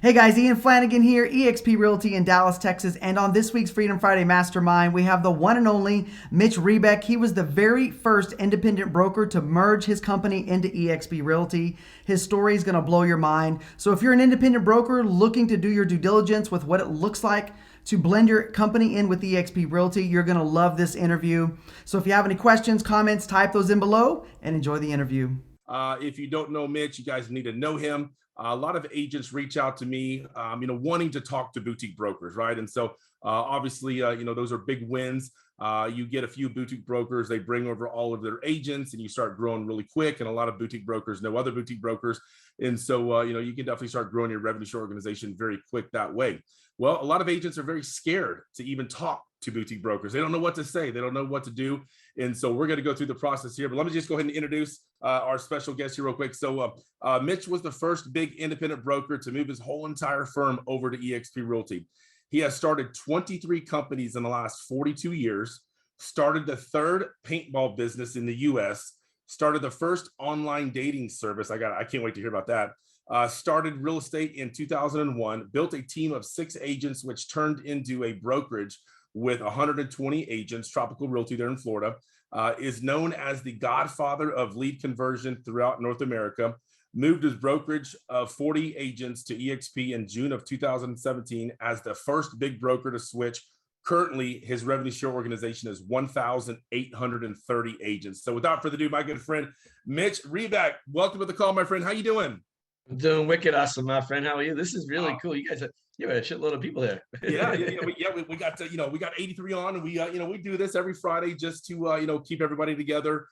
Hey guys, Ian Flanagan here, eXp Realty in Dallas, Texas, and on this week's Freedom Friday Mastermind, we have the one and only Mitch Ribak. He was the very first independent broker to merge his company into eXp Realty. His story is going to blow your mind. So if you're an independent broker looking to do your due diligence with what it looks like to blend your company in with eXp Realty, you're going to love this interview. So if you have any questions, comments, type those in below and enjoy the interview. If you don't know Mitch, you guys need to know him. A lot of agents reach out to me, wanting to talk to boutique brokers, right? And so obviously, those are big wins. You get a few boutique brokers, they bring over all of their agents and you start growing really quick. And a lot of boutique brokers know other boutique brokers. And so, you can definitely start growing your revenue share organization very quick that way. Well, a lot of agents are very scared to even talk to boutique brokers. They don't know what to say. They don't know what to do. And so we're going to go through the process here. But let me just go ahead and introduce our special guest here real quick. So Mitch was the first big independent broker to move his whole entire firm over to eXp Realty. He has started 23 companies in the last 42 years, started the third paintball business in the US, started the first online dating service. I can't wait to hear about that. Started real estate in 2001, built a team of 6 agents, which turned into a brokerage with 120 agents, Tropical Realty there in Florida, is known as the godfather of lead conversion throughout North America, moved his brokerage of 40 agents to eXp in June of 2017 as the first big broker to switch. Currently, his revenue share organization is 1,830 agents. So without further ado, my good friend, Mitch Ribak, welcome to the call, my friend. How you doing? I'm doing wicked awesome, my friend. How are you? This is really cool. You guys have a shitload of people here. We got we got 83 on, and we do this every Friday just to keep everybody together,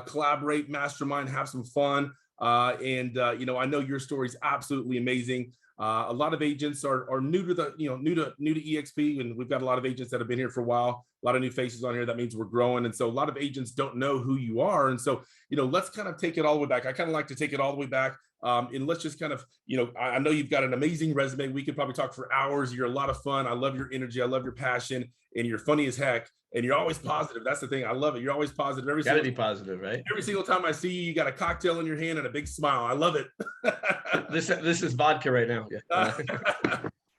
collaborate, mastermind, have some fun. I know your story is absolutely amazing. A lot of agents are new to the new to eXp, and we've got a lot of agents that have been here for a while. A lot of new faces on here. That means we're growing, and so a lot of agents don't know who you are. And so let's kind of take it all the way back. I kind of like to take it all the way back. And let's just kind of, I know you've got an amazing resume. We could probably talk for hours. You're a lot of fun. I love your energy. I love your passion, and you're funny as heck. And you're always positive. That's the thing. I love it. You're always positive. Gotta be positive, right? Every single time I see you, you got a cocktail in your hand and a big smile. I love it. This is vodka right now. Yeah.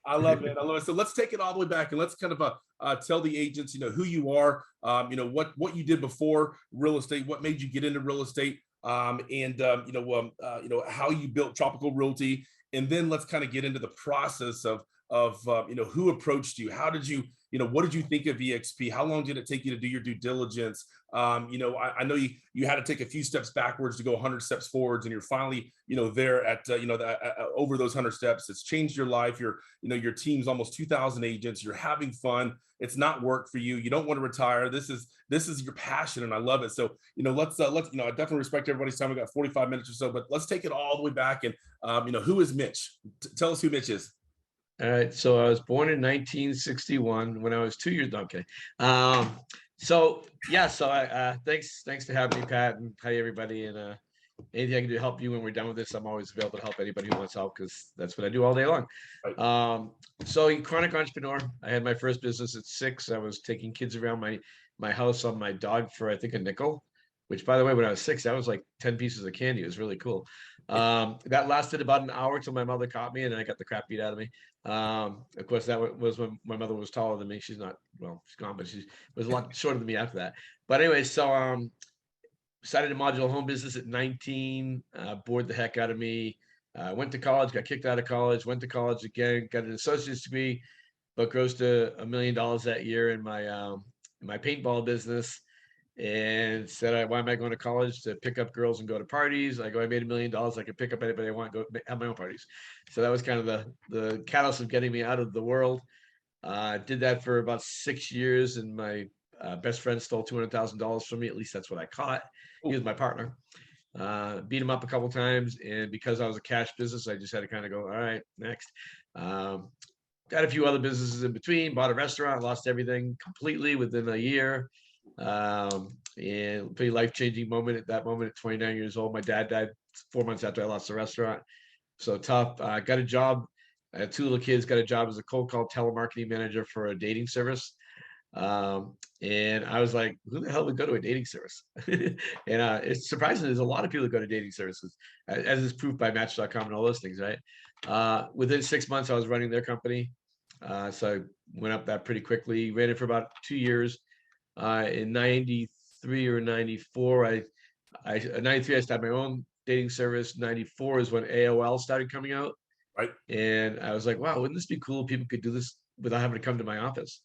I love it. I love it. So let's take it all the way back and let's kind of tell the agents, who you are, what you did before real estate, what made you get into real estate, how you built Tropical Realty, and then let's kind of get into the process of who approached you, how did you, what did you think of eXp, how long did it take you to do your due diligence? I know you had to take a few steps backwards to go 100 steps forwards, and you're finally there at over those 100 steps. It's changed your life. Your team's almost 2,000 agents. You're having fun. It's not work for you. You don't want to retire. This is your passion, and I love it. So let's I definitely respect everybody's time. We got 45 minutes or so, but let's take it all the way back. And who is Mitch? Tell us who Mitch is. All right. So I was born in 1961 when I was 2 years. Okay. So I thanks for having me, Pat, and hi everybody. And anything I can do to help you when we're done with this, I'm always available to help anybody who wants help, because that's what I do all day long. Right. So chronic entrepreneur. I had my first business at 6. I was taking kids around my house on my dog for I think a nickel, which, by the way, when I was 6, that was like 10 pieces of candy. It was really cool. That lasted about an hour till my mother caught me and I got the crap beat out of me. Of course, that was when my mother was taller than me. She's not, well, she's gone, but she was a lot shorter than me after that. But anyway, so started a modular home business at 19, bored the heck out of me. Went to college, got kicked out of college, went to college again, got an associate's degree, but grossed $1 million that year in my paintball business. And said, why am I going to college to pick up girls and go to parties? I made $1 million. I could pick up anybody I want, go have my own parties. So that was kind of the catalyst of getting me out of the world. Did that for about 6 years, and my best friend stole $200,000 from me. At least that's what I caught. He was my partner. Beat him up a couple times, and because I was a cash business, I just had to kind of go, all right, next. Got a few other businesses in between. Bought a restaurant, lost everything completely within a year. And pretty life-changing moment at that moment at 29 years old. My dad died 4 months after I lost the restaurant. So tough. Got a job. I had 2 little kids, got a job as a cold call telemarketing manager for a dating service. And I was like, who the hell would go to a dating service? And it's surprising. There's a lot of people that go to dating services, as is proved by Match.com and all those things, right? Within 6 months, I was running their company. So I went up that pretty quickly, ran it for about 2 years. In 93 or 94, I 93, I started my own dating service. 94 is when AOL started coming out. Right. And I was like, wow, wouldn't this be cool if people could do this without having to come to my office?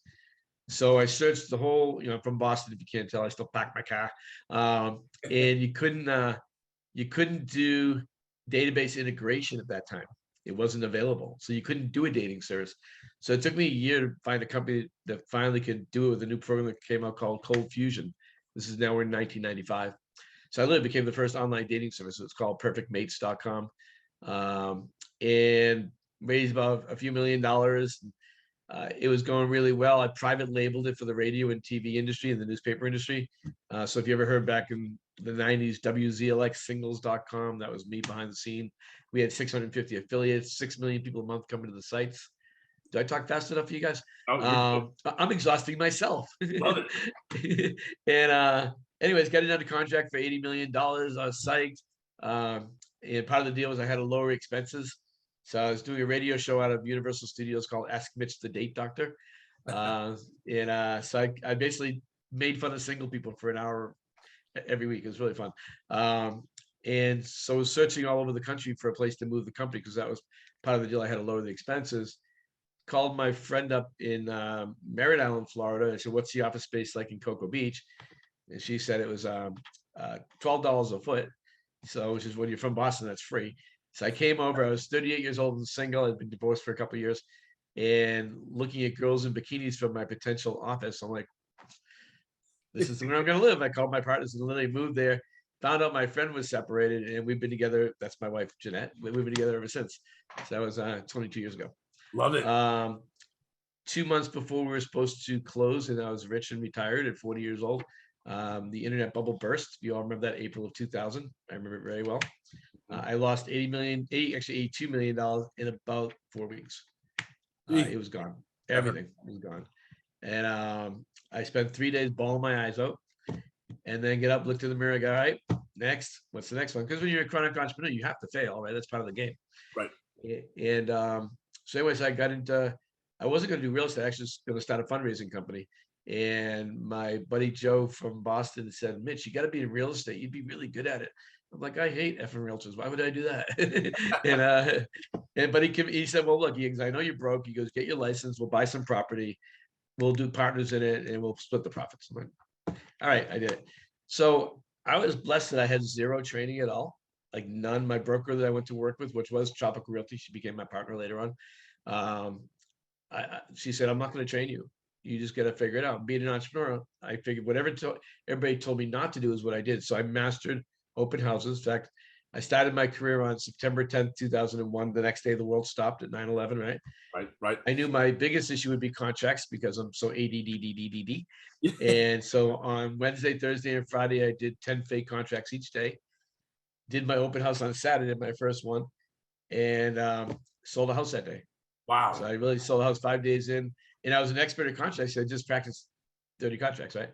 So I searched the whole, from Boston, if you can't tell, I still pack my car. And you couldn't do database integration at that time. It wasn't available. So you couldn't do a dating service. So it took me a year to find a company that finally could do it with a new program that came out called Cold Fusion. This is now we're in 1995. So I literally became the first online dating service. It's called perfectmates.com. And raised about a few $1 million. It was going really well. I private labeled it for the radio and TV industry and the newspaper industry. So if you ever heard back in the 90s, WZLXsingles.com, that was me behind the scene. We had 650 affiliates, 6 million people a month coming to the sites. Did I talk fast enough for you guys? I'm exhausting myself. Love it. And anyways, got it under contract for $80 million. I was psyched. And part of the deal was I had to lower expenses. So I was doing a radio show out of Universal Studios called Ask Mitch the Date Doctor. So I basically made fun of single people for an hour every week. It was really fun. And so I was searching all over the country for a place to move the company because that was part of the deal. I had to lower the expenses. Called my friend up in Merritt Island, Florida, and said, "What's the office space like in Cocoa Beach?" And she said it was $12 a foot. So, which is when you're from Boston, that's free. So I came over. I was 38 years old and single. I'd been divorced for a couple of years, and looking at girls in bikinis from my potential office. I'm like, this is where I'm going to live. I called my partners and literally moved there. Found out my friend was separated, and we've been together. That's my wife, Jeanette. We've been together ever since. So that was 22 years ago. Love it. 2 months before we were supposed to close, and I was rich and retired at 40 years old. The internet bubble burst. You all remember that April of 2000. I remember it very well. I lost $82 million in about 4 weeks. It was gone. Everything was gone. And I spent 3 days bawling my eyes out, and then get up, look in the mirror, go, all right, next, what's the next one? Because when you're a chronic entrepreneur, you have to fail, right? That's part of the game. Right. And so anyways, I got into, I wasn't going to do real estate. I actually was going to start a fundraising company. And my buddy Joe from Boston said, "Mitch, you got to be in real estate. You'd be really good at it." I'm like, I hate effing realtors. Why would I do that? But he said, "Well, look, I know you're broke." He goes, "Get your license. We'll buy some property. We'll do partners in it, and we'll split the profits." I'm like, all right, I did it. So I was blessed that I had zero training at all, like none. My broker that I went to work with, which was Tropical Realty, she became my partner later on. She said, "I'm not going to train you. You just got to figure it out." Being an entrepreneur, I figured whatever everybody told me not to do is what I did. So I mastered open houses. In fact, I started my career on September 10th, 2001. The next day, the world stopped at 9/11, right? Right. I knew my biggest issue would be contracts because I'm so ADD. And so on Wednesday, Thursday, and Friday, I did 10 fake contracts each day. Did my open house on Saturday, my first one, and sold a house that day. Wow. So I really sold a house 5 days in. And I was an expert at contracts. So I just practiced 30 contracts, right?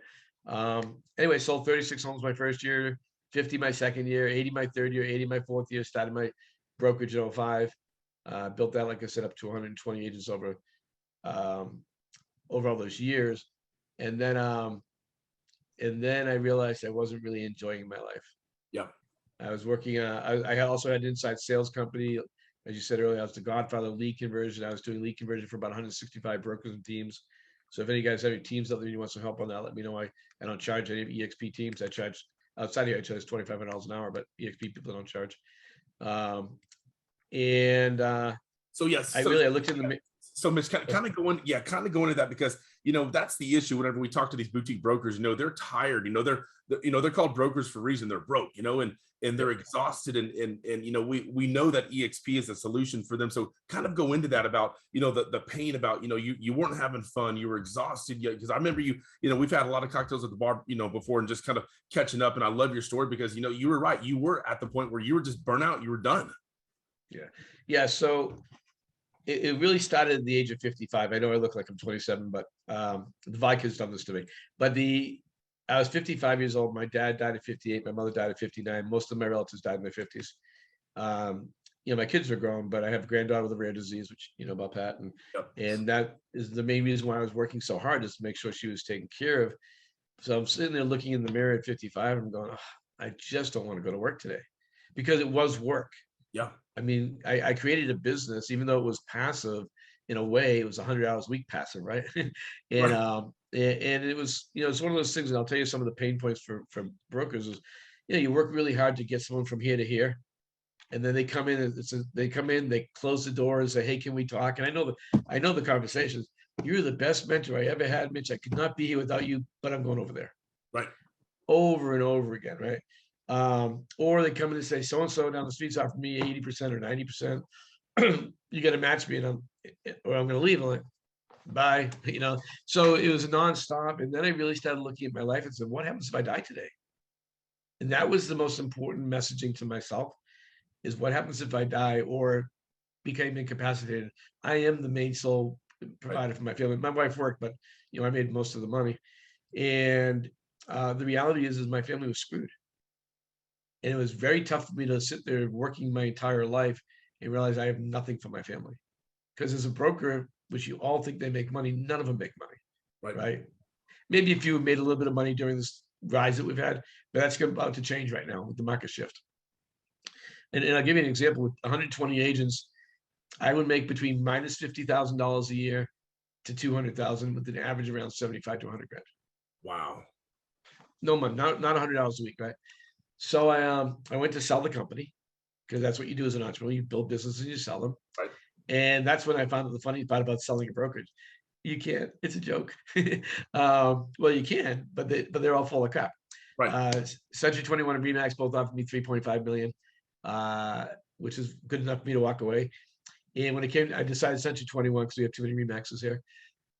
Anyway, sold 36 homes my first year, 50 my second year, 80 my third year, 80 my fourth year, started my brokerage in 05. Built that, like I said, up to 120 agents over all those years. And then I realized I wasn't really enjoying my life. Yeah. I was working, I also had an inside sales company. As you said earlier, I was the godfather of lead conversion. I was doing lead conversion for about 165 brokers and teams. So if any guys have any teams out there and you want some help on that, let me know. I don't charge any eXp teams. I charge, outside here, I charge $2,500 an hour, but eXp people don't charge. So yes, I looked in the. So Mitch, kind of go into that, because that's the issue. Whenever we talk to these boutique brokers, they're tired. They're called brokers for a reason. They're broke. And they're exhausted. And we know that eXp is a solution for them. So kind of go into that about the pain about you weren't having fun. You were exhausted. Because I remember we've had a lot of cocktails at the bar before and just kind of catching up. And I love your story because you were right. You were at the point where you were just burnt out. You were done. Yeah. So it really started at the age of 55. I know I look like I'm 27, but the Vikings done this to me. But I was 55 years old. My dad died at 58. My mother died at 59. Most of my relatives died in their 50s. my kids are grown, but I have a granddaughter with a rare disease, which you know about, Pat, Yep. and that is the main reason why I was working so hard, is to make sure she was taken care of. So I'm sitting there looking in the mirror at 55, and I'm going, oh, I just don't want to go to work today, because it was work. Yeah. I mean, I created a business, even though it was passive. In a way, it was 100 hours a week passive, right? and Right. and it was, it's one of those things. And I'll tell you some of the pain points for brokers is, you work really hard to get someone from here to here, and then they come in. They close the door and say, "Hey, can we talk?" And I know the conversations. You're the best mentor I ever had, Mitch. I could not be here without you, but I'm going over there. Right. Over and over again, right? Or they come in and say, so and so down the street's offering me 80% or 90%. You got to match me, or I'm going to leave. I'm like, bye. So it was nonstop. And then I really started looking at my life and said, what happens if I die today? And that was the most important messaging to myself, is what happens if I die or became incapacitated? I am the main sole provider for my family. My wife worked, but I made most of the money. And the reality is my family was screwed. And it was very tough for me to sit there working my entire life and realize I have nothing for my family. Because as a broker, which you all think they make money, none of them make money, right? Maybe a few made a little bit of money during this rise that we've had, but that's about to change right now with the market shift. And I'll give you an example. With 120 agents, I would make between minus $50,000 a year to 200,000, with an average around 75 to 100 grand. Wow. No money, not $100 a week, right? So I went to sell the company, because that's what you do as an entrepreneur. You build businesses and you sell them. Right. And that's when I found out the funny part about selling a brokerage. You can't. It's a joke. Well, you can, but they're all full of crap. Right. Century 21 and Remax both offered me 3.5 million, which is good enough for me to walk away. And when it came, I decided Century 21 because we have too many Remaxes here.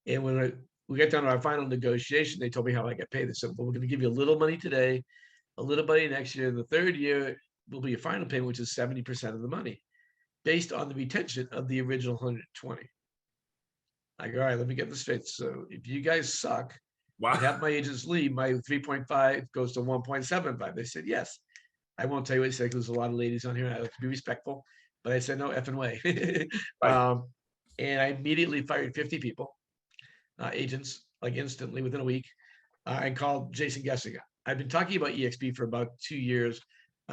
And when we got down to our final negotiation, they told me how I get paid. They said, well, we're going to give you a little money today, a little money next year. The third year will be your final payment, which is 70% of the money, based on the retention of the original 120. I go, all right, let me get this straight. So if you guys suck, Wow. and have my agents leave, my 3.5 goes to 1.75. They said, yes. I won't tell you what they said, because there's a lot of ladies on here. I like to be respectful, but I said, no effing way. Right. And I immediately fired 50 people, agents, like instantly within a week. And called Jason Gessinger. I've been talking about eXp for about 2 years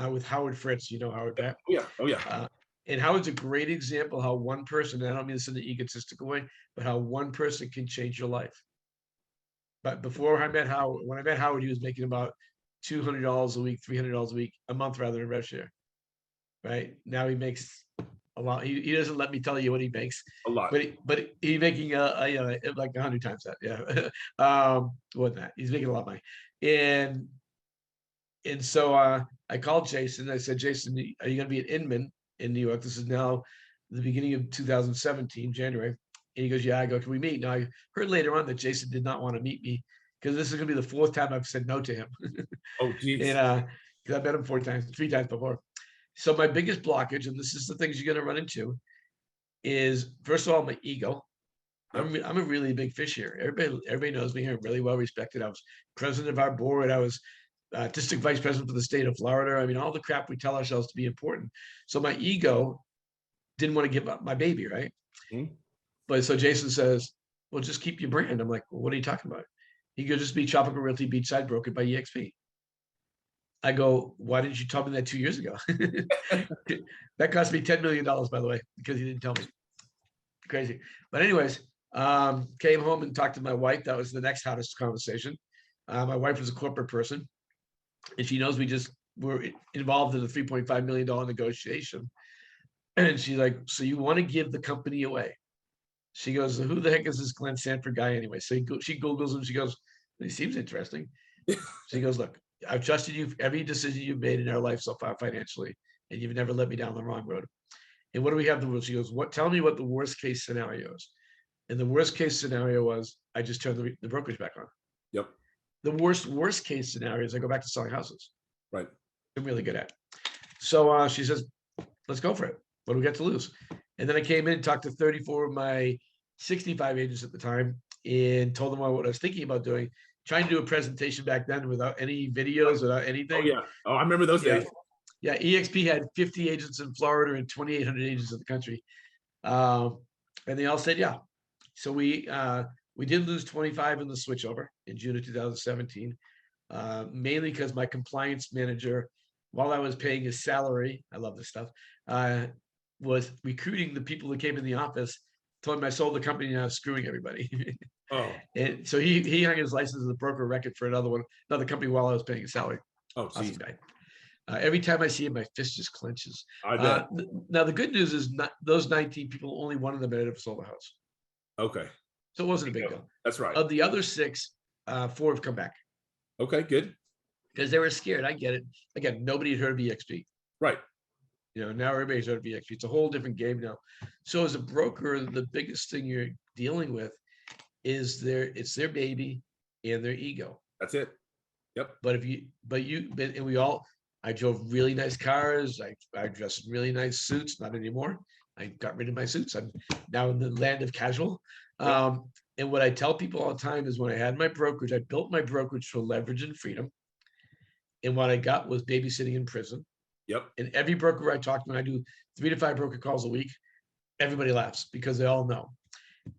with Howard Fritz. You know Howard, Pat? Oh yeah. Oh yeah. And Howard's a great example how one person, and I don't mean this in an egotistical way, but how one person can change your life. But before I met Howard, when I met Howard, he was making about $200 a week, $300 a week, a month rather than rev share. Right now he makes a lot. He doesn't let me tell you what he makes. A lot. But he's making like 100 times that. Yeah. More than that. He's making a lot of money. And so I called Jason. I said, Jason, are you going to be at Inman in New York? This is now the beginning of 2017, January. And he goes, yeah. I go, can we meet? Now, I heard later on that Jason did not want to meet me, because this is going to be the 4th time I've said no to him. Oh, geez. And because I met him 3 times before. So my biggest blockage, and this is the things you're going to run into, is first of all, my ego. I'm a really big fish here. Everybody knows me here. I'm really well respected. I was president of our board. I was district vice president for the state of Florida. I mean, all the crap we tell ourselves to be important. So my ego didn't want to give up my baby, right? Mm-hmm. But so Jason says, well, just keep your brand. I'm like, well, what are you talking about? He goes, just be Tropical Realty Beachside Brokered by eXp. I go, why didn't you tell me that 2 years ago? That cost me $10 million, by the way, because he didn't tell me. Crazy. But anyways, came home and talked to my wife. That was the next hottest conversation. My wife was a corporate person, and she knows we just were involved in a $3.5 million negotiation. And she's like, so you want to give the company away? She goes, who the heck is this Glenn Sanford guy anyway? So she Googles him. She goes, he seems interesting. She goes, look, I've trusted you for every decision you've made in our life so far financially, and you've never let me down the wrong road. And what do we have the rules? She goes, tell me what the worst case scenario is. And the worst case scenario was I just turned the brokerage back on. Yep. The worst case scenario is I go back to selling houses. Right. I'm really good at. So she says, let's go for it. What do we got to lose? And then I came in and talked to 34 of my 65 agents at the time and told them what I was thinking about doing, trying to do a presentation back then without any videos, without anything. Oh yeah. Oh, I remember those days. Yeah, eXp had 50 agents in Florida and 2,800 agents in the country. And they all said, yeah. So we did lose 25 in the switchover in June of 2017, mainly because my compliance manager, while I was paying his salary, I love this stuff, was recruiting the people that came in the office, told him I sold the company and I was screwing everybody. Oh, And so he hung his license as a broker record for another company while I was paying his salary. oh, Awesome geez. guy. Every time I see him, my fist just clenches. I bet. Now the good news is those 19 people, only one of them had ever sold a house, Okay. so it wasn't a big deal. That's right. Of the other 6, 4 have come back Okay, good. because they were scared. I get it. Again, nobody had heard of eXp. Right. Now everybody's heard of eXp. It's a whole different game now. So as a broker, the biggest thing you're dealing with is it's their baby and their ego. That's it. Yep. I drove really nice cars. I dressed in really nice suits. Not anymore. I got rid of my suits. I'm now in the land of casual. Yep. And what I tell people all the time is when I had my brokerage, I built my brokerage for leverage and freedom. And what I got was babysitting in prison. Yep. And every broker I talk to, when I do 3 to 5 broker calls a week, everybody laughs because they all know.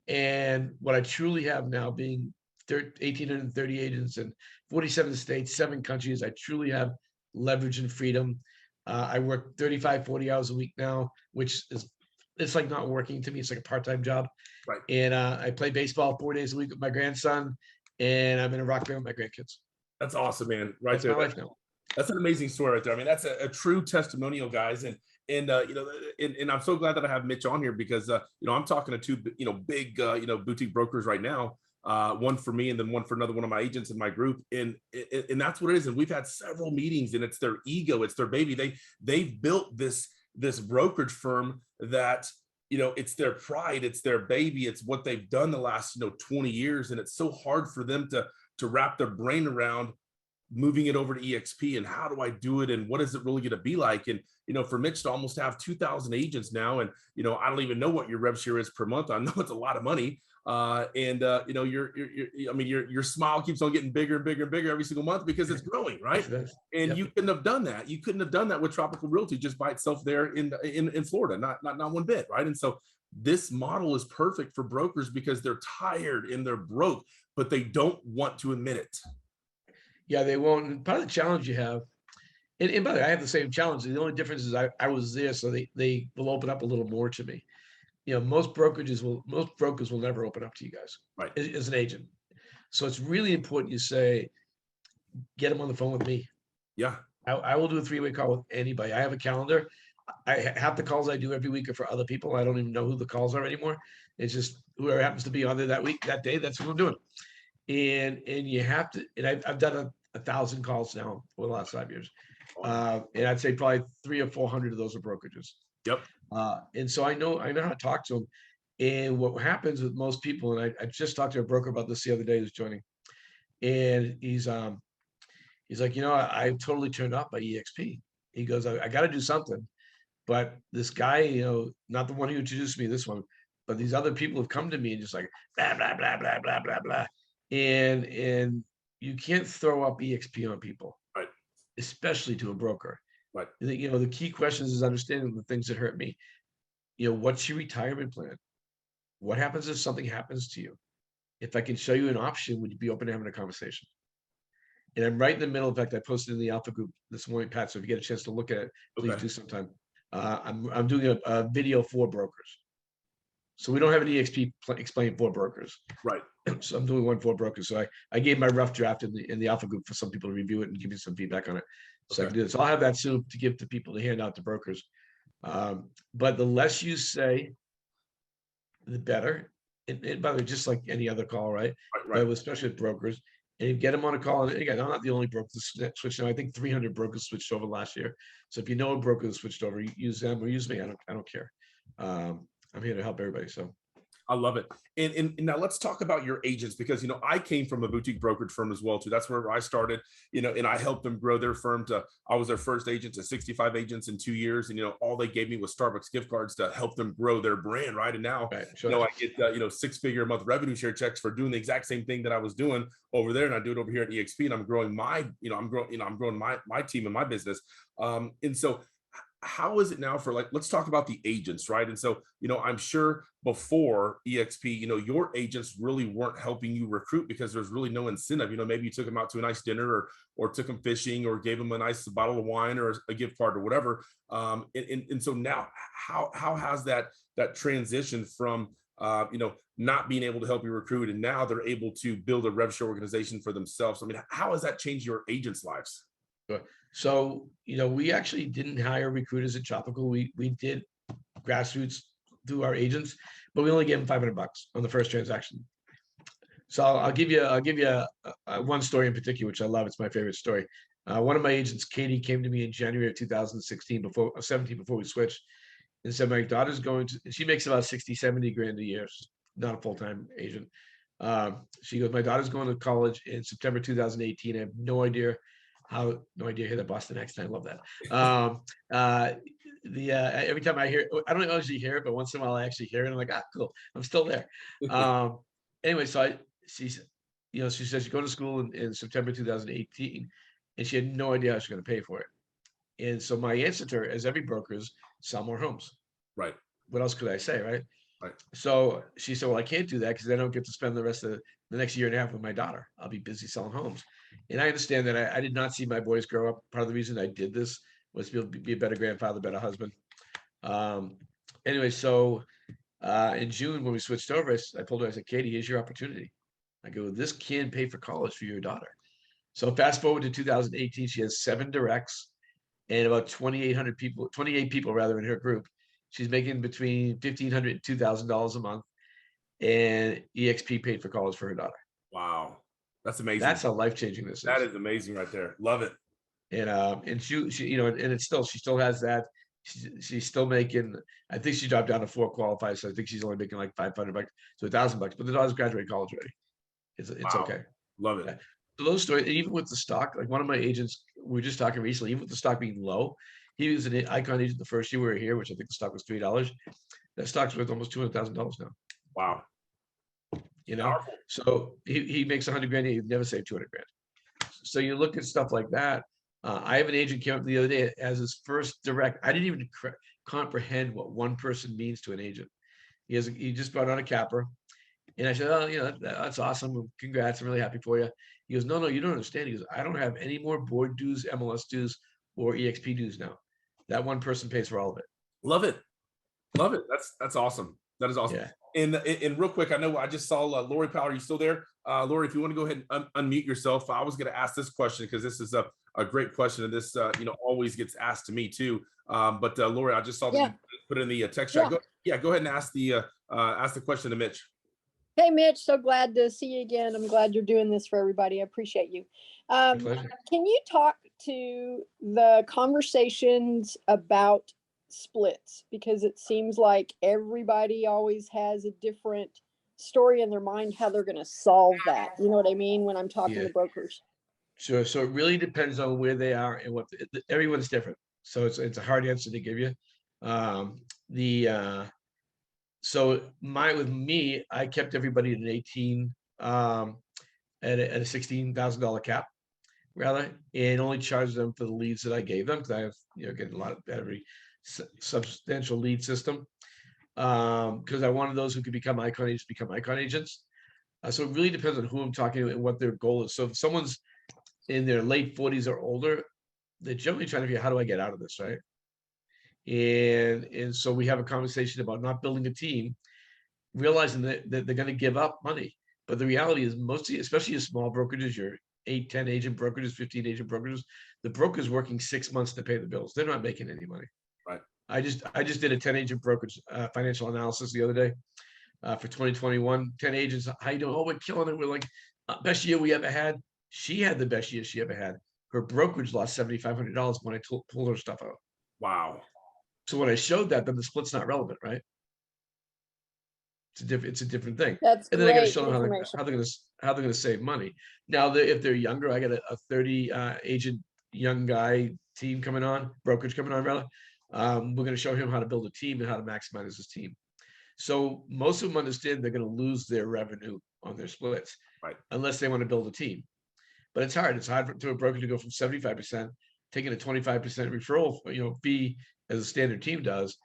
And what I truly have now, being 1,830 agents in 47 states, 7 countries, I truly have leverage and freedom. I work 35, 40 hours a week now, which is, it's like not working to me. It's like a part-time job. Right. And I play baseball 4 days a week with my grandson, and I'm in a rock band with my grandkids. That's awesome, man. Right. That's there. my life now. That's an amazing story right there. I mean, that's a true testimonial, guys. And I'm so glad that I have Mitch on here because, I'm talking to 2, big, boutique brokers right now. One for me and then one for another one of my agents in my group. And that's what it is. And we've had several meetings, and it's their ego, it's their baby. They've built this brokerage firm that, it's their pride, it's their baby, it's what they've done the last, 20 years. And it's so hard for them to wrap their brain around moving it over to eXp and how do I do it and what is it really going to be like? And for Mitch to almost have 2,000 agents now, and I don't even know what your rev share is per month. I know it's a lot of money, your smile keeps on getting bigger and bigger and bigger every single month because it's growing, right? And yep. You couldn't have done that. You couldn't have done that with Tropical Realty just by itself there in Florida, not one bit, right? And so this model is perfect for brokers because they're tired and they're broke, but they don't want to admit it. Yeah, they won't. And part of the challenge you have, and by the way, I have the same challenge. The only difference is I was there, so they will open up a little more to me. Most brokers will never open up to you guys, right, as an agent. So it's really important you say, get them on the phone with me. Yeah. I will do a 3-way call with anybody. I have a calendar. Half the calls I do every week are for other people. I don't even know who the calls are anymore. It's just whoever happens to be on there that week, that day, that's what I'm doing. And you have to, and I've done 1,000 calls now for the last 5 years. And I'd say probably 300 or 400 of those are brokerages. Yep. And so I know how to talk to them. And what happens with most people, and I just talked to a broker about this the other day who's joining, and he's like, I totally turned off by eXp. He goes, I got to do something, but this guy, not the one who introduced me, this one, but these other people have come to me and just like blah blah blah blah blah blah blah, and you can't throw up eXp on people, right? Especially to a broker. Right. The key questions is understanding the things that hurt me. What's your retirement plan? What happens if something happens to you? If I can show you an option, would you be open to having a conversation? And I'm right in the middle. In fact, I posted in the Alpha group this morning, Pat. So if you get a chance to look at it, please do sometime. I'm doing a video for brokers. So we don't have an eXp explain for brokers. Right. So I'm doing one for brokers. So I gave my rough draft in the Alpha group for some people to review it and give me some feedback on it. So I can do this. So I'll have that soon to give to people to hand out to brokers. But the less you say, the better. And by the way, just like any other call, right? But especially with brokers, and you get them on a call. And again, I'm not the only broker that switched now. I think 300 brokers switched over last year. So if you know a broker that switched over, use them or use me. I don't care. I'm here to help everybody. So I love it. And now let's talk about your agents, because, you know, I came from a boutique brokerage firm as well, too. That's where I started, you know, and I helped them grow their firm to, I was their first agent to 65 agents in 2 years. And, you know, all they gave me was Starbucks gift cards to help them grow their brand. Right. And now, Right, you sure. know, I get, you know, 6-figure a month revenue share checks for doing the exact same thing that I was doing over there. And I do it over here at eXp, and I'm growing my, you know, I'm growing my team and my business. And so, how is it now for, like, let's talk about the agents, right? And so, you know, I'm sure before eXp, you know, your agents really weren't helping you recruit because there's really no incentive. You know, maybe you took them out to a nice dinner, or took them fishing, or gave them a nice bottle of wine or a gift card or whatever. And so now, how has that transition from, you know, not being able to help you recruit, and now they're able to build a rev share organization for themselves? I mean, how has that changed your agents' lives? Sure. So, you know, we actually didn't hire recruiters at Tropical. We did grassroots through our agents, but we only gave them $500 on the first transaction. So I'll give you one story in particular, which I love. It's my favorite story. One of my agents, Katie, came to me in January of 2016, before 17, before we switched, and said, my daughter's going to, she makes about 60, 70 grand a year. She's not a full-time agent. She goes, my daughter's going to college in September 2018. I have no idea hear the Boston accent. I love that. Every time I hear, I don't usually hear it, but once in a while I actually hear it. I'm like, cool, I'm still there. Anyway, so she says she's going to school in September 2018, and she had no idea how she's going to pay for it. And so my answer to her, as every broker, is sell more homes. Right. What else could I say, right? Right. So she said, well, I can't do that because I don't get to spend the rest of the next year and a half with my daughter. I'll be busy selling homes. And I understand that I did not see my boys grow up. Part of the reason I did this was to be a better grandfather, better husband. Anyway, so in June, when we switched over, I told her, I said, Katie, here's your opportunity. I go, this can pay for college for your daughter. So fast forward to 2018, she has 7 directs and about 28 people rather in her group. She's making between $1,500 and $2,000 a month, and eXp paid for college for her daughter. Wow, that's amazing. That's how life-changing this is. That is amazing right there. Love it. And she you know, and it's still, she still has that. She's still making, I think she dropped down to 4 qualified, so I think she's only making like $500 to $1,000, but the daughter's graduated college already. It's Wow. okay. Love it. So those stories, even with the stock, like one of my agents, we were just talking recently, even with the stock being low, he was an icon agent the first year we were here, which I think the stock was $3. That stock's worth almost $200,000 now. Wow. You know, Powerful. so he makes 100 grand. He'd never saved 200 grand. So you look at stuff like that. I have an agent came up the other day as his first direct. I didn't even comprehend what one person means to an agent. He just brought on a capper. And I said, oh, you know, that's awesome. Congrats. I'm really happy for you. He goes, no, you don't understand. He goes, I don't have any more board dues, MLS dues, or eXp dues now. That one person pays for all of it. Love it. Love it. That's awesome. That is awesome. Yeah. And real quick, I know I just saw Lori Powell. Are you still there? Lori, if you want to go ahead and unmute yourself. I was going to ask this question because this is a great question, and this you know, always gets asked to me too. But Lori, I just saw that you put it in the text chat. Go ahead and ask the question to Mitch. Hey, Mitch, so glad to see you again. I'm glad you're doing this for everybody. I appreciate you. Can you talk to the conversations about splits? Because it seems like everybody always has a different story in their mind how they're going to solve that. You know what I mean? When I'm talking to brokers. Sure. So it really depends on where they are and what everyone's different. So it's a hard answer to give you. So with me, I kept everybody at an 18, at a $16,000 cap, rather, and only charged them for the leads that I gave them, because I have, you know, getting a lot of very substantial lead system, because I wanted those who could become icon agents. So it really depends on who I'm talking to and what their goal is. So if someone's in their late 40s or older, they're generally trying to figure out, how do I get out of this, right? And so we have a conversation about not building a team, realizing that they're going to give up money. But the reality is, mostly, especially your small brokerages, your 8, 10 agent brokerages, 15 agent brokerages, the broker's working 6 months to pay the bills. They're not making any money. Right. I just did a 10 agent brokerage financial analysis the other day for 2021. 10 agents. How you doing? Oh, we're killing it. We're like, best year we ever had. She had the best year she ever had. Her brokerage lost $7,500 when I pulled her stuff out. Wow. So when I showed that, then the split's not relevant, right? It's a different thing. That's And then I got to great show them how information. they're going to save money. Now, if they're younger, I got a 30 agent young guy team coming on, brokerage coming on rather. We're going to show him how to build a team and how to maximize his team. So most of them understand they're going to lose their revenue on their splits, Right. unless they want to build a team. But it's hard. It's hard to a broker to go from 75%, taking a 25% referral, fee as a standard team does,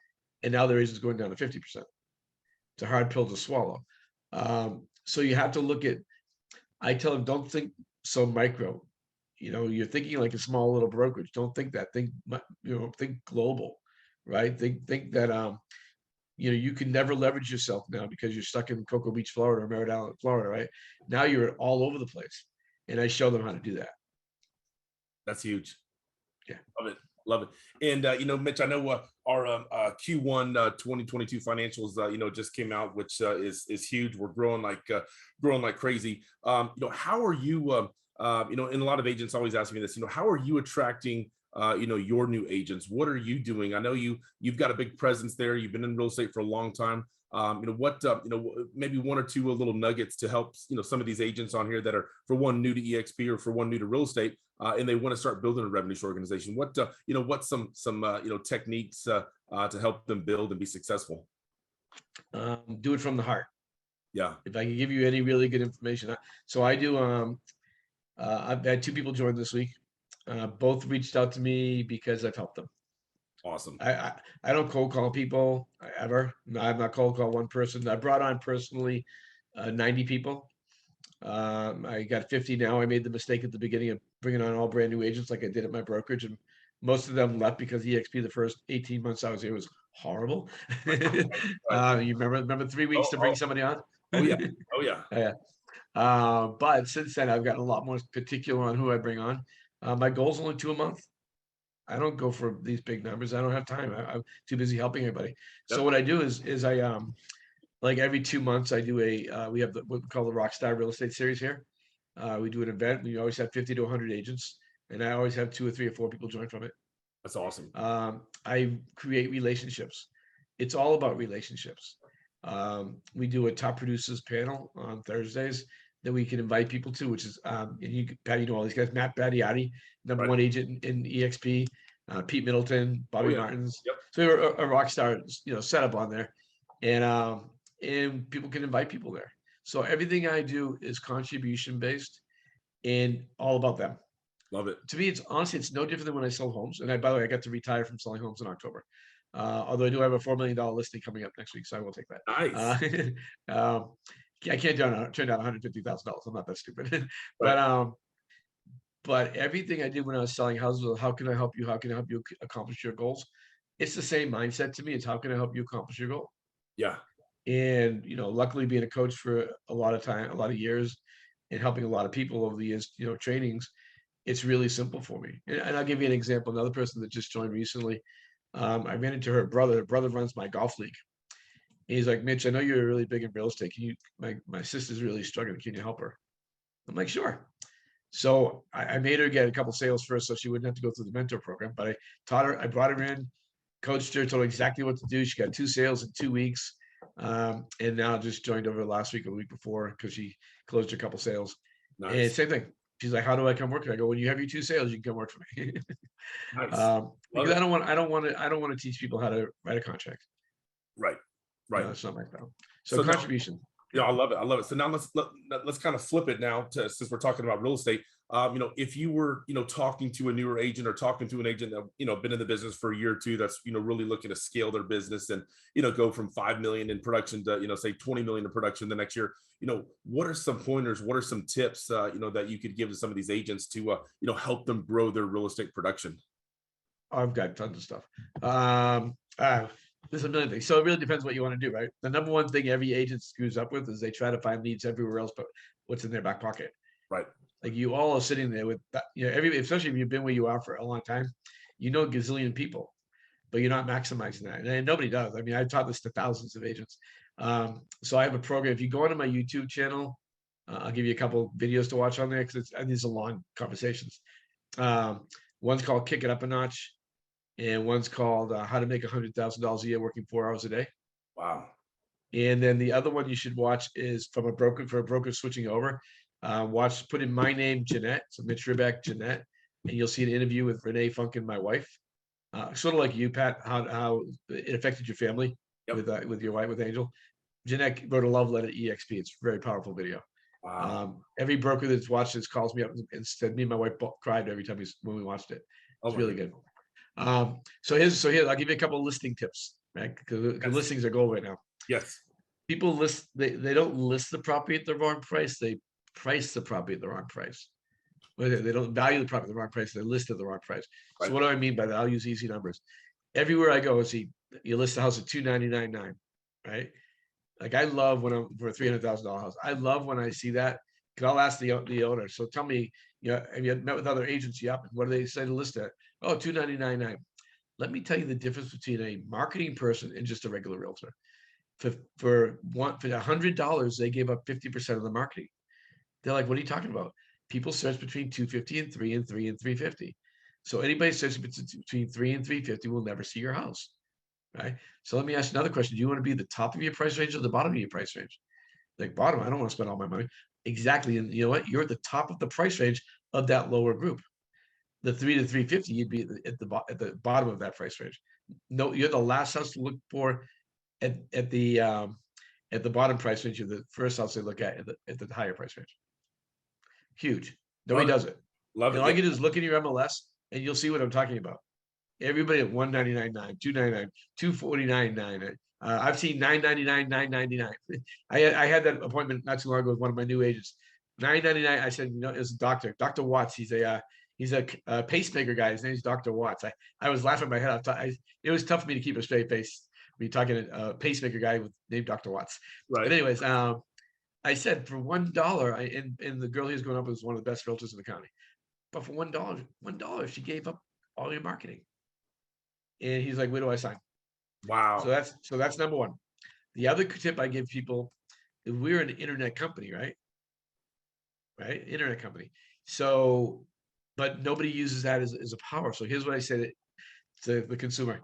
and now their agent's going down to 50%. It's a hard pill to swallow. So you have to look at. I tell them, don't think so micro. You're thinking like a small little brokerage. Don't think that. Think global, right? Think that you can never leverage yourself now because you're stuck in Cocoa Beach, Florida, or Merritt Island, Florida, right? Now you're all over the place, and I show them how to do that. That's huge. Yeah, love it. And Mitch, I know our Q1 2022 financials just came out, which is huge. We're growing like crazy. How are you? And a lot of agents always ask me this. How are you attracting your new agents? What are you doing? I know you've got a big presence there. You've been in real estate for a long time. Maybe one or two little nuggets to help some of these agents on here that are, for one, new to eXp or for one, new to real estate, and they want to start building a revenue share organization. What's some techniques to help them build and be successful? Do it from the heart. Yeah. If I can give you any really good information, so I do. I've had 2 people join this week. Both reached out to me because I've helped them. Awesome. I don't cold call people ever. I've not cold called one person. I brought on personally 90 people. I got 50 now. I made the mistake at the beginning of bringing on all brand new agents like I did at my brokerage, and most of them left because eXp the first 18 months I was here was horrible. You remember 3 weeks to bring somebody on? Oh yeah. Oh yeah. Yeah. But since then I've gotten a lot more particular on who I bring on. My goal is only 2 a month. I don't go for these big numbers. I don't have time. I'm too busy helping everybody. Yep. So what I do is I like every 2 months I do we have what we call the Rockstar Real Estate Series here. We do an event. We always have 50 to 100 agents, and I always have 2 or 3 or 4 people join from it. That's awesome. I create relationships. It's all about relationships. We do a top producers panel on Thursdays that we can invite people to, which is and Patty, all these guys. Matt Battiati, number one agent in eXp. Pete Middleton, Bobby Martins. Yep. So we were a rock star, setup on there, and people can invite people there. So everything I do is contribution based and all about them. Love it. To me, it's no different than when I sell homes. And by the way, I got to retire from selling homes in October. Although I do have a $4 million listing coming up next week, so I will take that. Nice. I can't turn down $150,000. I'm not that stupid. Right. But everything I did when I was selling houses was, how can I help you? How can I help you accomplish your goals? It's the same mindset to me. It's how can I help you accomplish your goal? Yeah. And luckily being a coach for a lot of years, and helping a lot of people over the years, trainings, it's really simple for me. And I'll give you an example. Another person that just joined recently, I ran into her brother. Her brother runs my golf league. He's like, Mitch, I know you're really big in real estate. My sister's really struggling. Can you help her? I'm like, sure. So I made her get a couple sales first so she wouldn't have to go through the mentor program. But I taught her, I brought her in, coached her, told her exactly what to do. She got 2 sales in 2 weeks. And now just joined over last week or the week before because she closed a couple sales. Nice. And same thing. She's like, how do I come work here? I go, when you have your 2 sales, you can come work for me. Nice. Because I don't want to teach people how to write a contract. Right. It's not my style. So contribution. Yeah, I love it. So now let's kind of flip it now to, since we're talking about real estate. If you were, talking to a newer agent or talking to an agent that, been in the business for a year or 2, that's, really looking to scale their business and, go from 5 million in production to, say 20 million in production the next year, what are some pointers? What are some tips, that you could give to some of these agents to, help them grow their real estate production? I've got tons of stuff. There's a million things. So it really depends what you want to do, right? The number one thing every agent screws up with is they try to find leads everywhere else, but what's in their back pocket. Right. Like you all are sitting there with, especially if you've been where you are for a long time, a gazillion people, but you're not maximizing that. And nobody does. I mean, I've taught this to thousands of agents. So I have a program. If you go onto my YouTube channel, I'll give you a couple videos to watch on there because these are long conversations. One's called Kick It Up a Notch. And one's called How to Make $100,000 a year working 4 hours a day. Wow. And then the other one you should watch is for a broker switching over. Put in my name, Jeanette. So Mitch Ribak, Jeanette, and you'll see an interview with Renee Funk and my wife. Sort of like you, Pat, how it affected your family with your wife, with Angel. Jeanette wrote a love letter to eXp. It's a very powerful video. Wow. Every broker that's watched this calls me up and said, me and my wife cried every time when we watched it. It's really good. So here, I'll give you a couple of listing tips, right? Because listings are gold right now. Yes. People they don't list the property at the wrong price. They price the property at the wrong price. They don't value the property at the wrong price. They list at the wrong price. Right. So what do I mean by that? I'll use easy numbers. Everywhere I go, you list the house at $299.9, right? Like I love when I'm for a $300,000 house. I love when I see that, because I'll ask the owner. So tell me, have you met with other agents? Yep. What do they say to list at? Oh, $299.9. Let me tell you the difference between a marketing person and just a regular realtor. For $100, they gave up 50% of the marketing. They're like, what are you talking about? People search between 250 and 3 and 3 and 350. So anybody searching between 3 and 350 will never see your house, right? So let me ask another question. Do you want to be the top of your price range or the bottom of your price range? Like bottom, I don't want to spend all my money. Exactly. And you know what? You're at the top of the price range of that lower group. The 3 to 350, you'd be at the bottom of that price range. No, you're the last house to look for at the bottom price range. You're the first house they look at the higher price range. Huge. Nobody does it. Love it. All you can do is look in your MLS and you'll see what I'm talking about. Everybody at $199.9, $299, $249.9. I've seen $999, $999. I had that appointment not too long ago with one of my new agents. $999. I said, it's a doctor, Dr. Watts. He's a pacemaker guy. His name's Dr. Watts. I was laughing my head off. It was tough for me to keep a straight face when you're talking a pacemaker guy named Dr. Watts. Right. But anyways, I said for $1, and the girl he was going up with was one of the best realtors in the county. But for $1, she gave up all your marketing. And he's like, where do I sign? Wow. So that's number one. The other tip I give people is we're an internet company, right? Right? Internet company. So, but nobody uses that as a power. So here's what I say to the consumer.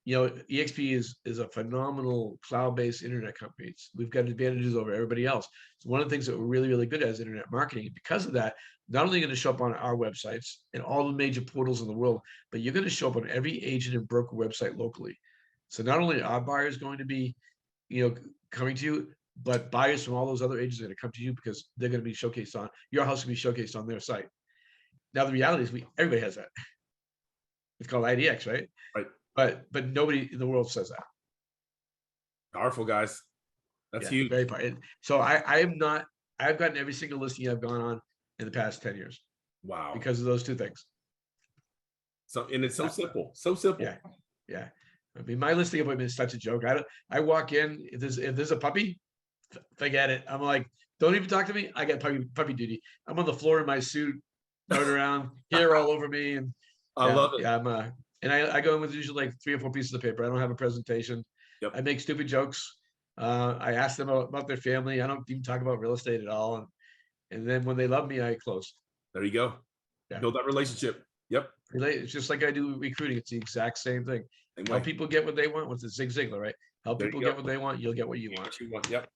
eXp is a phenomenal cloud-based internet company. We've got advantages over everybody else. So one of the things that we're really, really good at is internet marketing. And because of that, not only going to show up on our websites and all the major portals in the world, but you're going to show up on every agent and broker website locally. So not only are buyers going to be, coming to you, but buyers from all those other agents are going to come to you because they're going to be showcased on your house, will be showcased on their site. Now the reality is everybody has that. It's called IDX, right? Right. But nobody in the world says that. Powerful, guys. That's huge. Very powerful. So I've gotten every single listing I've gone on in the past 10 years. Wow. Because of those two things. And it's so simple. So simple. Yeah. I mean, my listing appointment is such a joke. I walk in, if there's a puppy, forget it. I'm like, don't even talk to me. I got puppy duty. I'm on the floor in my suit, going around, hair all over me. And I love it. Yeah, and I go in with usually like 3 or 4 pieces of paper. I don't have a presentation. Yep. I make stupid jokes. I ask them about their family. I don't even talk about real estate at all. And then when they love me, I close. There you go. Yeah. Build that relationship. Yep. It's just like I do with recruiting. It's the exact same thing. Help people get what they want. What's the Zig Ziglar, right? Help people get what they want. You'll get what you want. Yep.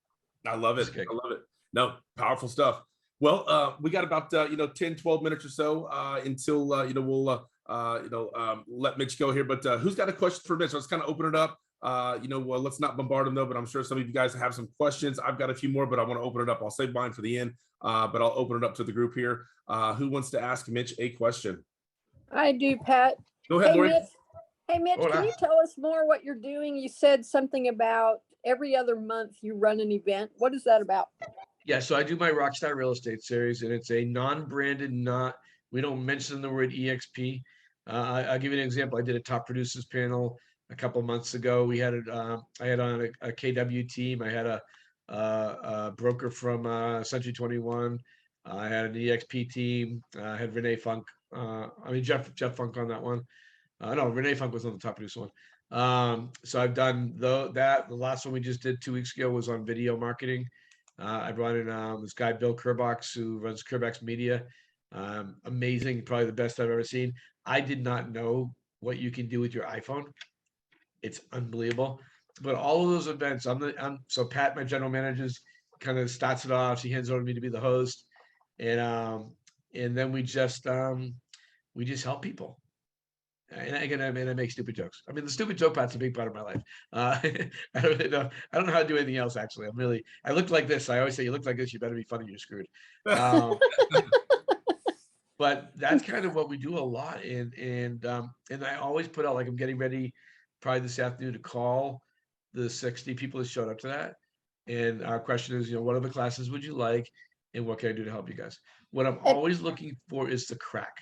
I love it. I love it. No, powerful stuff. Well, we got about 10, 12 minutes or so until we'll let Mitch go here. But who's got a question for Mitch? Let's kind of open it up. Let's not bombard him though, but I'm sure some of you guys have some questions. I've got a few more, but I want to open it up. I'll save mine for the end, but I'll open it up to the group here. Who wants to ask Mitch a question? I do, Pat. Go ahead, Lori. Hey, Mitch, can you tell us more what you're doing? You said something about every other month you run an event. What is that about? Yeah, so I do my Rockstar Real Estate series, and it's a non-branded, we don't mention the word EXP. I'll give you an example. I did a top producers panel a couple months ago. I had on a KW team. I had a broker from Century 21. I had an EXP team. I had Renee Funk. Jeff Funk on that one. No, Renee Funk was on the top producer one. So I've done that. The last one we just did 2 weeks ago was on video marketing. I brought in this guy, Bill Kerbox, who runs Kerbox Media. Amazing, probably the best I've ever seen. I did not know what you can do with your iPhone. It's unbelievable. but all of those events, so Pat, my general manager, kind of starts it off. She hands it over to me to be the host, and then we just help people. And again, I make stupid jokes. I mean, the stupid joke part's a big part of my life. I don't really know. I don't know how to do anything else. Actually, I look like this. I always say, you look like this, you better be funny. You're screwed. But that's kind of what we do a lot. And I always put out, like, I'm getting ready probably this afternoon to call the 60 people that showed up to that. And our question is, what other classes would you like? And what can I do to help you guys? What I'm always looking for is the crack,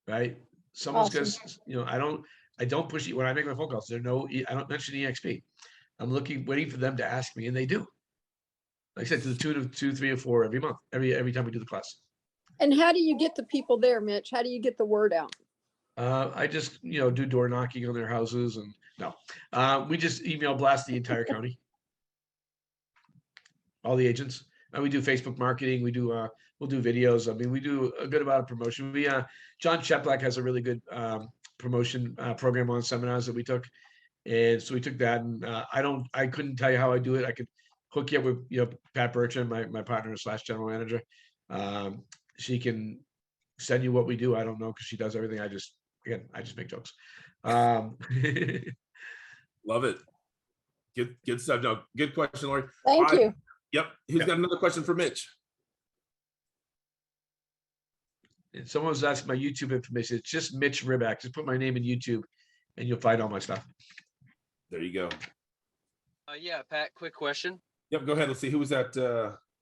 right? Someone's gonna, I don't push it when I make my phone calls. I don't mention eXp. I'm waiting for them to ask me, and they do. Like I said, to the tune of 2, 3, or 4 every month, every time we do the class. And how do you get the people there, Mitch? How do you get the word out? I just, do door knocking on their houses, and we just email blast the entire county, all the agents. And we do Facebook marketing. We'll do videos. I mean, we do a good amount of promotion. John Cheplack has a really good promotion program on seminars that we took, and so we took that. And I couldn't tell you how I do it. I could hook you up with Pat Bertrand, my partner / general manager. She can send you what we do. I don't know, because she does everything. I just make jokes. Love it. Good stuff. No, good question, Lori. Thank you. Yep. Who's got another question for Mitch? And someone was asking my YouTube information. It's just Mitch Ribak. Just put my name in YouTube and you'll find all my stuff. There you go. Yeah, Pat, quick question. Yep, go ahead. Let's see. Who was that?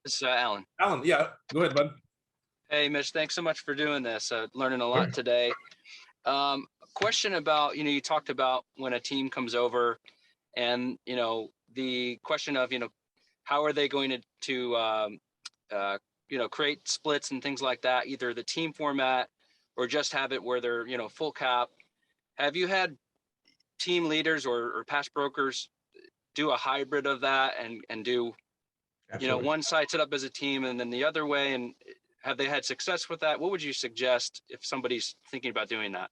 It's Alan. Alan, yeah. Go ahead, bud. Hey, Mitch, thanks so much for doing this. Learning a lot today. Question about, you talked about when a team comes over and, the question of, how are they going to create splits and things like that, either the team format or just have it where they're, full cap. Have you had team leaders or past brokers do a hybrid of that and do, Absolutely. One side set up as a team and then the other way? And have they had success with that? What would you suggest if somebody's thinking about doing that?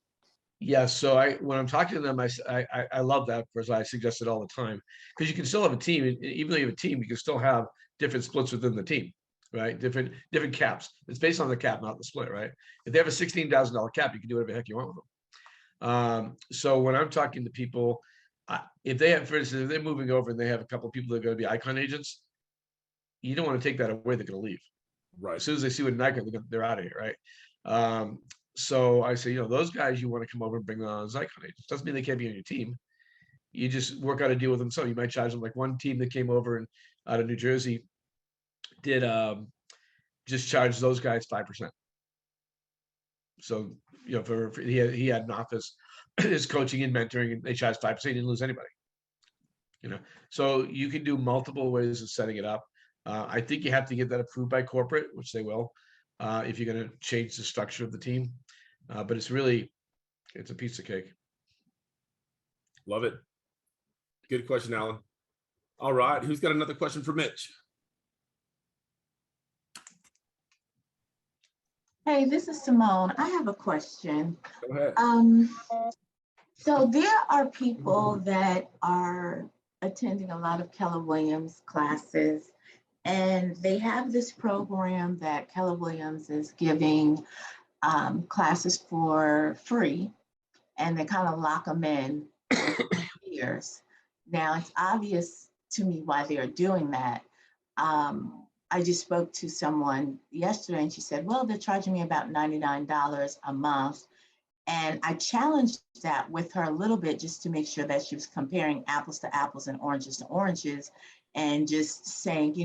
Yeah, so when I'm talking to them, I love that, because I suggest it all the time, because you can still have a team. Even though you have a team, you can still have different splits within the team, right? Different caps. It's based on the cap, not the split, right? If they have a $16,000 cap, you can do whatever the heck you want with them. So when I'm talking to people, if they have, for instance, if they're moving over and they have a couple of people that are going to be icon agents, you don't want to take that away. They're going to leave. Right. As soon as they see what an icon, they're out of here, right? So I say, those guys, you want to come over and bring them on as icon agents. Doesn't mean they can't be on your team. You just work out a deal with them. So you might charge them, like one team that came over and out of New Jersey did just charge those guys 5%. So he had an office, his coaching and mentoring, and they charged 5%. He didn't lose anybody. So you can do multiple ways of setting it up. I think you have to get that approved by corporate, which they will, if you're going to change the structure of the team. But it's a piece of cake. Love it. Good question, Alan. All right. Who's got another question for Mitch? Hey, this is Simone. I have a question. Go ahead. So there are people that are attending a lot of Keller Williams classes, and they have this program that Keller Williams is giving classes for free, and they kind of lock them in for years. Now, it's obvious to me why they are doing that. I just spoke to someone yesterday, and she said, well, they're charging me about $99 a month. And I challenged that with her a little bit, just to make sure that she was comparing apples to apples and oranges to oranges, and just saying,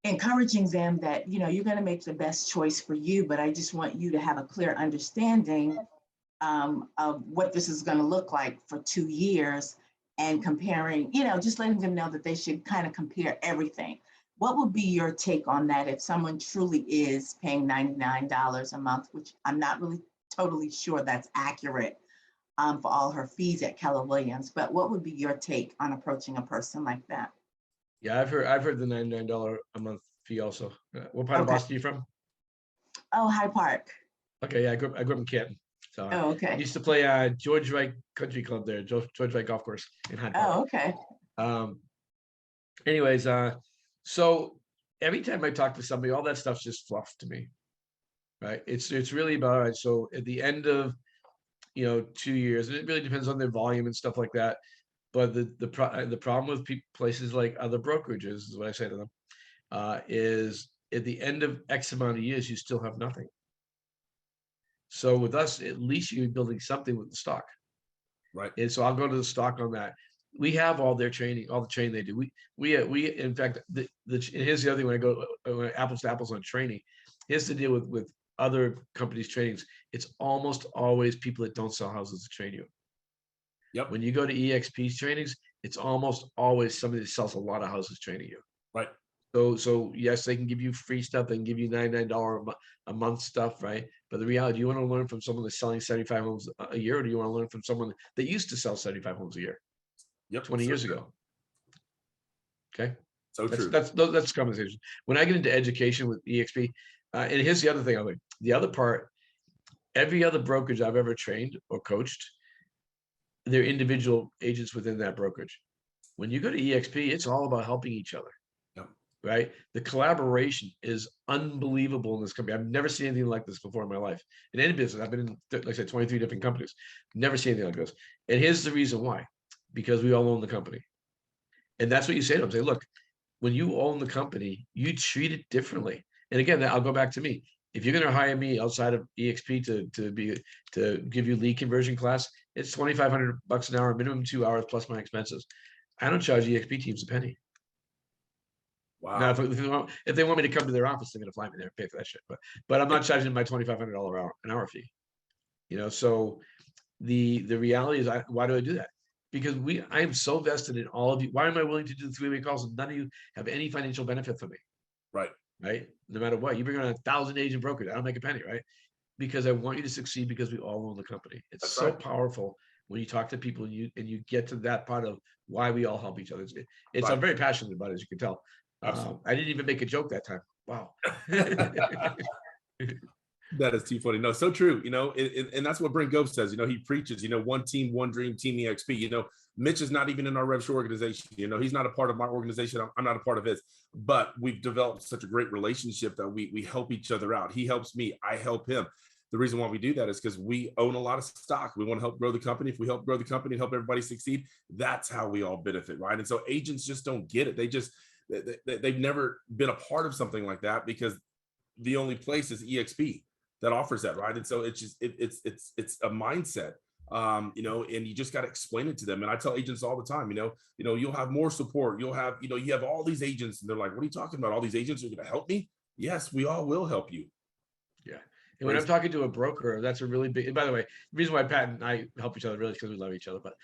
encouraging them that, you're going to make the best choice for you, but I just want you to have a clear understanding of what this is going to look like for 2 years, and comparing, just letting them know that they should kind of compare everything. What would be your take on that if someone truly is paying $99 a month, which I'm not really totally sure that's accurate for all her fees at Keller Williams, but what would be your take on approaching a person like that? Yeah, I've heard the $99 a month fee also. What part of Boston are you from? Oh, Hyde Park. Okay, yeah, I grew up in Canton. So Oh, I okay. used to play George Wright Country Club there, George Wright Golf Course in Hyde Park. Oh, okay. Anyways, so every time I talk to somebody, all that stuff's just fluff to me, right? It's really about, all right, so at the end of 2 years, and it really depends on their volume and stuff like that. But the problem with places like other brokerages is what I say to them, is at the end of X amount of years, you still have nothing. So with us, at least you're building something with the stock. Right. And so I'll go to the stock on that. We have all their training, all the training they do. We in fact, here's the other thing when I go apples to apples on training. Here's the deal with other companies' trainings. It's almost always people that don't sell houses to train you. Yep. When you go to eXp trainings, it's almost always somebody that sells a lot of houses training you. Right. So yes, they can give you free stuff. They can give you $99 a month stuff, right? But the reality, do you want to learn from someone that's selling 75 homes a year, or do you want to learn from someone that used to sell 75 homes a year? Yep. 20 years ago. Okay. So true. That's conversation. When I get into education with eXp, and here's the other thing. The other part, every other brokerage I've ever trained or coached, they're individual agents within that brokerage. When you go to eXp, it's all about helping each other. Yep. Right? The collaboration is unbelievable in this company. I've never seen anything like this before in my life. In any business, I've been in, like I said, 23 different companies. Never seen anything like this. And here's the reason why. Because we all own the company. And that's what you say to them. Say, look, when you own the company, you treat it differently. And again, I'll go back to me. If you're going to hire me outside of eXp to give you lead conversion class, it's $2,500 an hour, minimum 2 hours plus my expenses. I don't charge eXp teams a penny. Wow. Now, if they want me to come to their office, they're going to fly me there and pay for that shit. But I'm not charging them my $2,500 an hour fee. So the reality is, why do I do that? Because I am so vested in all of you. Why am I willing to do the 3-way calls and none of you have any financial benefit for me? Right. No matter what, you bring on 1,000 agent brokers, I don't make a penny, right? Because I want you to succeed because we all own the company. It's That's so right. Powerful when you talk to people and you get to that part of why we all help each other. It's Right. I'm very passionate about it, as you can tell. I didn't even make a joke that time. Wow. That is too funny. No, so true. And that's what Brent Gove says. He preaches. One team, one dream, Team eXp. Mitch is not even in our rev shore organization. He's not a part of my organization. I'm not a part of his. But we've developed such a great relationship that we help each other out. He helps me. I help him. The reason why we do that is because we own a lot of stock. We want to help grow the company. If we help grow the company and help everybody succeed, that's how we all benefit, right? And so agents just don't get it. They've never been a part of something like that because the only place is eXp that offers that, right? And so it's just it's a mindset, and you just got to explain it to them. And I tell agents all the time, you'll have more support. You'll have, you have all these agents, and they're like, "What are you talking about? All these agents are going to help me?" Yes, we all will help you. Yeah. And when I'm talking to a broker, that's a really big. And by the way, the reason why Pat and I help each other really is because we love each other. But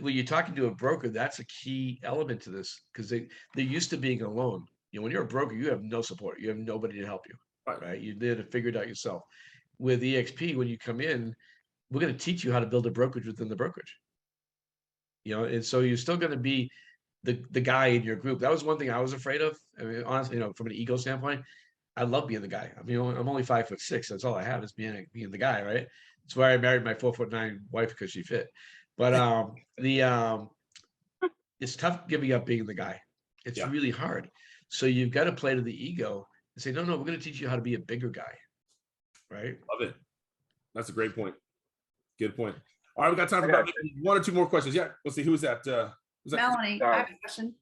when you're talking to a broker, that's a key element to this because they're used to being alone. When you're a broker, you have no support. You have nobody to help you, right? You're there to figure it out yourself. With eXp, when you come in, we're going to teach you how to build a brokerage within the brokerage. And so you're still going to be the guy in your group. That was one thing I was afraid of. I mean, honestly, from an ego standpoint, I love being the guy. I mean, I'm only 5'6". That's all I have is being the guy, right? That's why I married my 4'9" wife because she fit. But it's tough giving up being the guy. It's really hard. So you've got to play to the ego and say, no, we're going to teach you how to be a bigger guy. Right. Love it. That's a great point. Good point. All right. We got time for about 1 or 2 more questions. Yeah. Let's see. Who's that? Melanie, I have a question.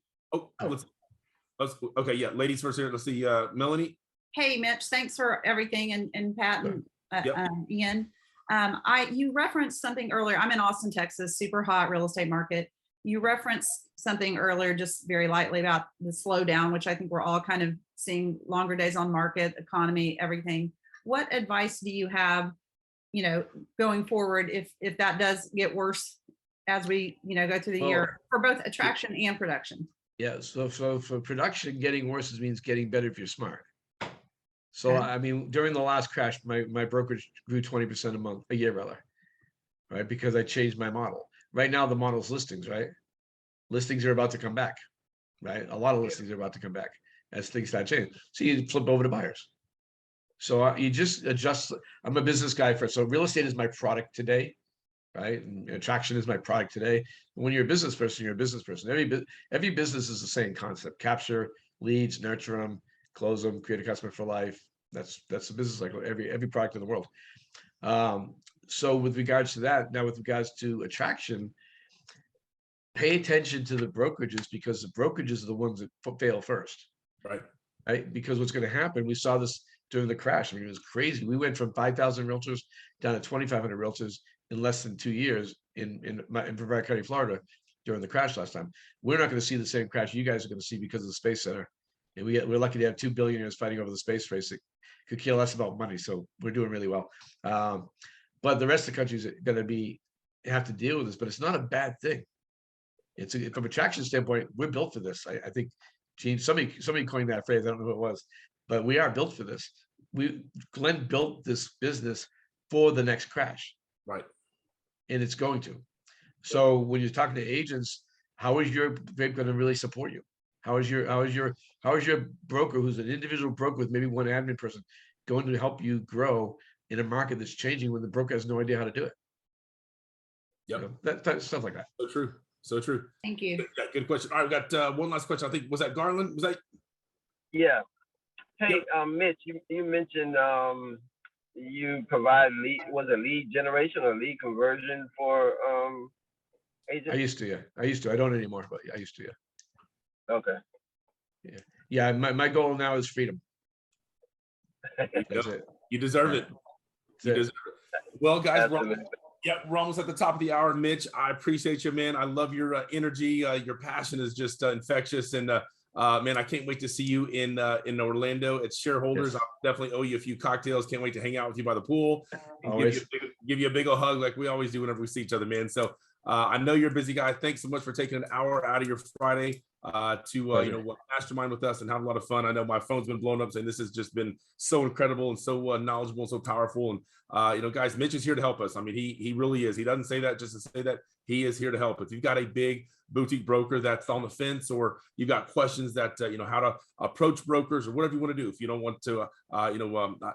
Let's okay. Yeah. Ladies first here. Let's see. Melanie. Hey, Mitch, thanks for everything. And Pat and Ian. You referenced something earlier. I'm in Austin, Texas, super hot real estate market. You referenced something earlier, just very lightly, about the slowdown, which I think we're all kind of seeing, longer days on market, economy, everything. What advice do you have, going forward if that does get worse as we, go through the year for both attraction and production? Yeah. So for production, getting worse means getting better if you're smart. So, I mean, during the last crash, my brokerage grew 20% a year, right? Because I changed my model. Right now, the model's listings, right? Listings are about to come back, right? A lot of listings are about to come back as things start changing. So you flip over to buyers. So you just adjust. I'm a business guy first. So real estate is my product today, right? And attraction is my product today. And when you're a business person, you're a business person. Every business is the same concept: capture leads, nurture them, close them, create a customer for life. That's the business cycle. Every product in the world. So with regards to that, now with regards to attraction, pay attention to the brokerages, because the brokerages are the ones that fail first. Right. Because what's going to happen, we saw this during the crash. I mean, it was crazy. We went from 5,000 realtors down to 2,500 realtors in less than 2 years in Brevard County, Florida, during the crash last time. We're not going to see the same crash you guys are going to see because of the Space Center. And we're lucky to have 2 billionaires fighting over the space race that could care less about money. So we're doing really well. But the rest of the countries are going to have to deal with this, but it's not a bad thing. From a traction standpoint, we're built for this. I think, Gene, somebody coined that phrase. I don't know who it was, but we are built for this. Glenn built this business for the next crash. Right. And it's going to. So when you're talking to agents, how is your group going to really support you? How is your broker, who's an individual broker with maybe one admin person, going to help you grow in a market that's changing when the broker has no idea how to do it? Yep. You know, that stuff like that. So true. So true. Thank you. Yeah, good question. All right, we got one last question. I think, was that Garland? Was that? Yeah. Hey, Yep. Mitch, you mentioned you provide lead generation or lead conversion for agents? I used to, yeah. I don't anymore, but I used to, yeah. Okay. Yeah, my goal now is freedom. That's it. You deserve it. You deserve it. Well, guys, we're almost at the top of the hour. Mitch, I appreciate you, man. I love your energy. Your passion is just infectious. And man, I can't wait to see you in Orlando. It's shareholders. Yes. I'll definitely owe you a few cocktails. Can't wait to hang out with you by the pool. And give you a big old hug like we always do whenever we see each other, man. So I know you're a busy guy. Thanks so much for taking an hour out of your Friday to mastermind with us and have a lot of fun. I know my phone's been blown up saying this has just been so incredible and so knowledgeable and so powerful. And guys, Mitch is here to help us. I mean, he really is. He doesn't say that just to say that. He is here to help. If you've got a big boutique broker that's on the fence, or you've got questions that how to approach brokers or whatever you want to do, if you don't want to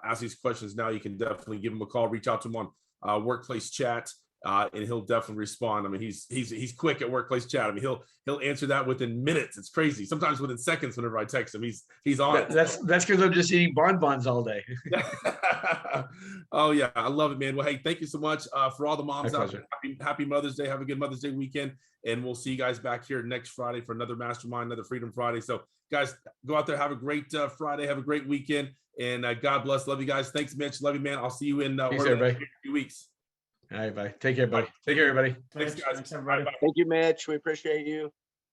ask these questions now, you can definitely give him a call. Reach out to him on Workplace Chat. And he'll definitely respond. I mean, he's quick at Workplace Chat. I mean, he'll answer that within minutes. It's crazy. Sometimes within seconds. Whenever I text him, he's on. That's because I'm just eating bonbons all day. Oh yeah, I love it, man. Well, hey, thank you so much for all the moms out there. Happy Mother's Day. Have a good Mother's Day weekend, and we'll see you guys back here next Friday for another Mastermind, another Freedom Friday. So, guys, go out there, have a great Friday, have a great weekend, and God bless. Love you guys. Thanks, Mitch. Love you, man. I'll see you in everybody. a few weeks. All right, bye. Take care, buddy. Take care, everybody. Thanks, guys. Thanks, everybody. Thank you, Mitch. We appreciate you.